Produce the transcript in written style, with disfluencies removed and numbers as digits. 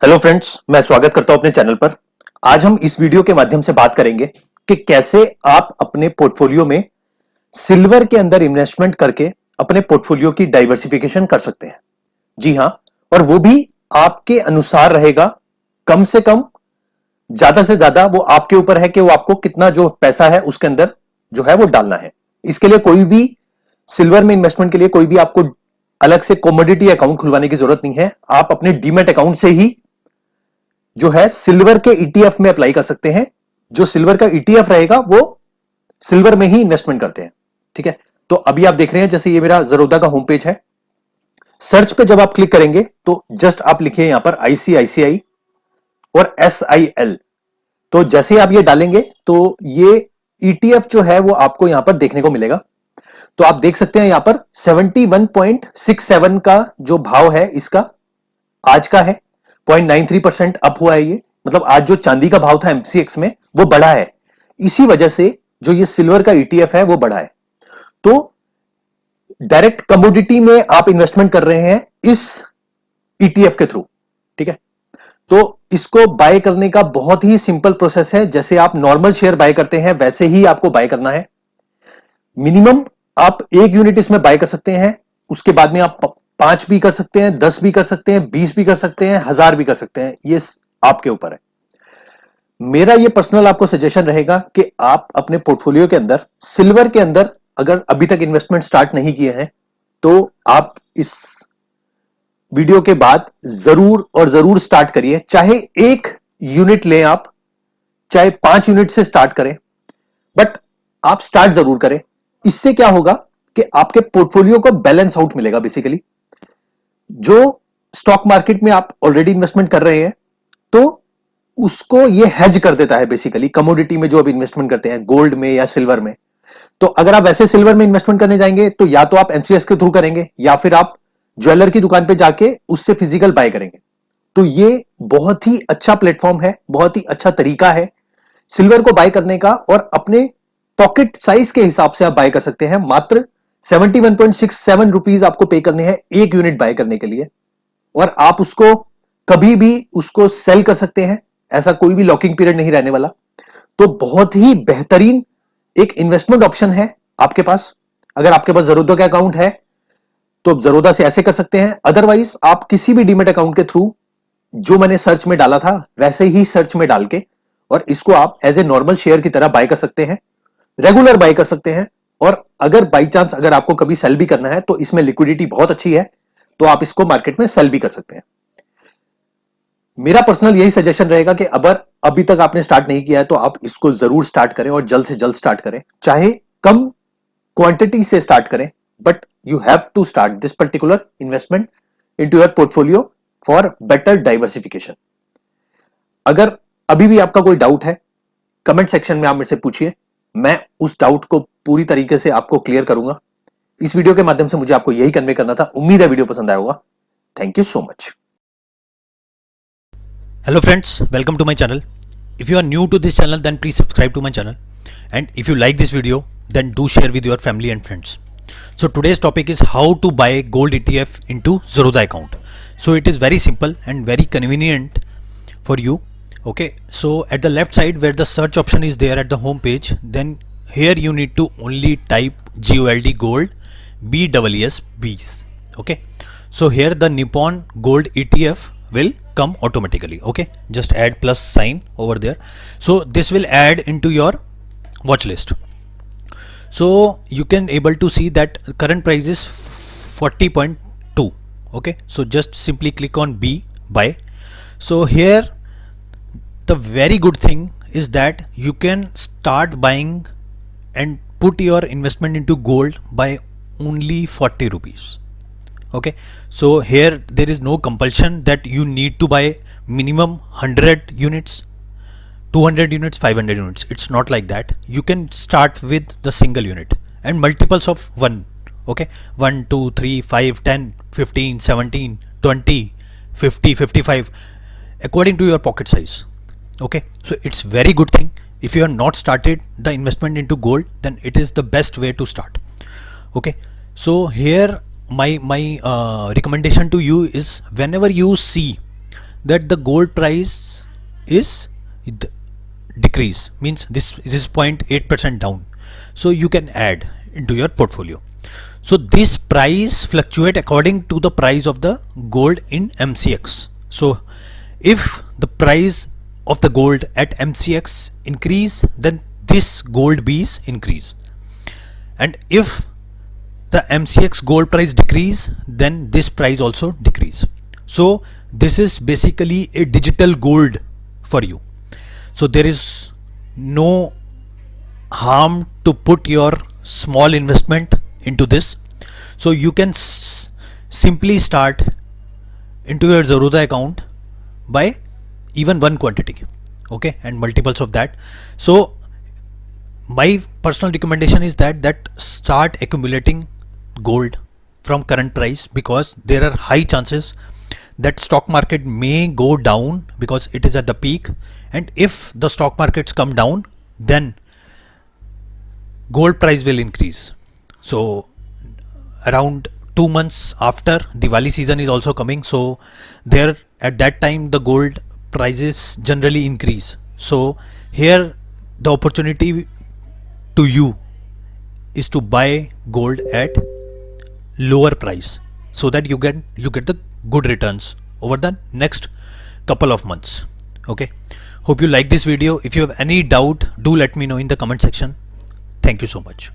Hello friends, मैं स्वागत करता हूं अपने चैनल पर। आज हम इस वीडियो के माध्यम से बात करेंगे कि कैसे आप अपने पोर्टफोलियो में सिल्वर के अंदर इन्वेस्टमेंट करके अपने पोर्टफोलियो की डाइवर्सिफिकेशन कर सकते हैं। जी हां, और वो भी आपके अनुसार रहेगा। कम से कम, ज्यादा से ज्यादा वो आपके ऊपर है कि वो आपको कितना जो पैसा है उसके अंदर जो है वो डालना है। इसके लिए कोई भी सिल्वर में इन्वेस्टमेंट के लिए कोई भी आपको अलग से कमोडिटी अकाउंट खुलवाने की जरूरत नहीं है। आप अपने डीमैट अकाउंट से ही जो है सिल्वर के ईटीएफ में अप्लाई कर सकते हैं। जो सिल्वर का ईटीएफ रहेगा वो सिल्वर में ही इन्वेस्टमेंट करते हैं। ठीक है, तो अभी आप देख रहे हैं जैसे ये मेरा ज़रोदा का होम पेज है। सर्च पे जब आप क्लिक करेंगे तो जस्ट आप लिखिए यहां पर आईसीआईसीआई और एसआईएल। तो जैसे ही आप ये डालेंगे तो ये ईटीएफ जो है वो आपको यहां पर देखने को मिलेगा। तो आप देख सकते हैं यहां पर 71.67 का जो भाव है इसका आज का है। 0.93% अप हुआ है ये। मतलब आज जो चांदी का भाव था एमसीएक्स में वो बढ़ा है। इसी वजह से जो ये सिल्वर का ईटीएफ है वो बढ़ा है। तो डायरेक्ट कमोडिटी में आप इन्वेस्टमेंट कर रहे हैं इस ईटीएफ के थ्रू। ठीक है, तो इसको बाय करने का बहुत ही सिंपल प्रोसेस है। जैसे आप नॉर्मल शेयर बाय करते हैं वैसे ही आपको बाय करना है। मिनिमम आप 1 यूनिट इसमें बाय कर सकते हैं। उसके बाद में आप 5 भी कर सकते हैं, 10 भी कर सकते हैं, 20 भी कर सकते हैं, 1000 भी कर सकते हैं। ये आपके ऊपर है। मेरा ये पर्सनल आपको सजेशन रहेगा कि आप अपने पोर्टफोलियो के अंदर सिल्वर के अंदर अगर अभी तक इन्वेस्टमेंट स्टार्ट नहीं किए हैं तो आप इस वीडियो के बाद जरूर और जरूर स्टार्ट करिए। चाहे 1 यूनिट लें आप, चाहे 5 यूनिट से स्टार्ट करें, बट आप स्टार्ट जरूर करें। इससे क्या होगा कि आपके पोर्टफोलियो को बैलेंस आउट मिलेगा। बेसिकली जो स्टॉक मार्केट में आप ऑलरेडी इन्वेस्टमेंट कर रहे हैं तो उसको ये हेज कर देता है। बेसिकली कमोडिटी में जो आप इन्वेस्टमेंट करते हैं गोल्ड में या सिल्वर में, तो अगर आप वैसे सिल्वर में इन्वेस्टमेंट करने जाएंगे तो या तो आप एमसीएक्स के थ्रू करेंगे या फिर आप ज्वेलर की दुकान पे जाके उससे फिजिकल बाय करेंगे। तो ये बहुत ही अच्छा प्लेटफॉर्म है, बहुत ही अच्छा तरीका है सिल्वर को बाय करने का। और अपने पॉकेट साइज के हिसाब से आप बाय कर सकते हैं। मात्र 71.67 रुपीज आपको पे करने हैं 1 यूनिट बाय करने के लिए। और आप उसको कभी भी उसको सेल कर सकते हैं। ऐसा कोई भी लॉकिंग पीरियड नहीं रहने वाला। तो बहुत ही बेहतरीन एक इन्वेस्टमेंट ऑप्शन है आपके पास। अगर आपके पास ज़रोदा का अकाउंट है तो ज़रोदा से ऐसे कर सकते हैं। अदरवाइज आप किसी भी डीमेट अकाउंट के थ्रू जो मैंने सर्च में डाला था वैसे ही सर्च में डाल के और इसको आप एज ए नॉर्मल शेयर की तरह बाय कर सकते हैं, रेगुलर बाय कर सकते हैं। और अगर बाई चांस अगर आपको कभी सेल भी करना है तो इसमें लिक्विडिटी बहुत अच्छी है, तो आप इसको मार्केट में सेल भी कर सकते हैं। मेरा पर्सनल यही सजेशन रहेगा कि अगर अभी तक आपने स्टार्ट नहीं किया है तो आप इसको जरूर स्टार्ट करें और जल्द से जल्द स्टार्ट करें। चाहे कम क्वांटिटी से स्टार्ट करें, but you have to start this particular investment into your portfolio for better diversification. अगर अभी भी आपका कोई डाउट है कमेंट सेक्शन में आप मेरे से पूछिए। मैं उस डाउट को पूरी तरीके से आपको क्लियर करूंगा। इस वीडियो के माध्यम से मुझे आपको यही कन्वे करना था। उम्मीद है वीडियो पसंद आया होगा। Thank you so much. Hello friends, welcome to my channel. If you are new to this channel then please subscribe to my channel, and if you like this video then do share with your family and friends. So today's topic is how to buy gold ETF into Zerodha account. So it is very simple and very convenient for you. Okay, so at the left side where the search option is there at the home page, then here you need to only type GOLD gold BEES bees. Okay, so here the Nippon gold ETF will come automatically. Okay, just add plus sign over there. So this will add into your watch list. So you can able to see that current price is 40.2. okay, so just simply click on B buy. So here the very good thing is that you can start buying and put your investment into gold by only 40 rupees. Okay, so here there is no compulsion that you need to buy minimum 100 units, 200 units, 500 units. It's not like that. You can start with the single unit and multiples of 1. Okay, 1 2 3 5 10 15 17 20 50 55 according to your pocket size. Okay, so it's very good thing. If you have not started the investment into gold, then it is the best way to start. Okay, so here my recommendation to you is, whenever you see that the gold price is decrease, means this is 0.8% down, so you can add into your portfolio. So this price fluctuate according to the price of the gold in MCX. So if the price of the gold at MCX increase, then this gold B's increase, and if the MCX gold price decrease, then this price also decrease. So this is basically a digital gold for you. So there is no harm to put your small investment into this. So you can simply start into your Zerodha account by even one quantity, okay, and multiples of that. So my personal recommendation is that start accumulating gold from current price, because there are high chances that stock market may go down because it is at the peak, and if the stock markets come down, then gold price will increase. So around 2 months after Diwali season is also coming, so there at that time the gold prices generally increase. So here the opportunity to you is to buy gold at lower price, so that you get the good returns over the next couple of months. Okay, hope you like this video. If you have any doubt, do let me know in the comment section. Thank you so much.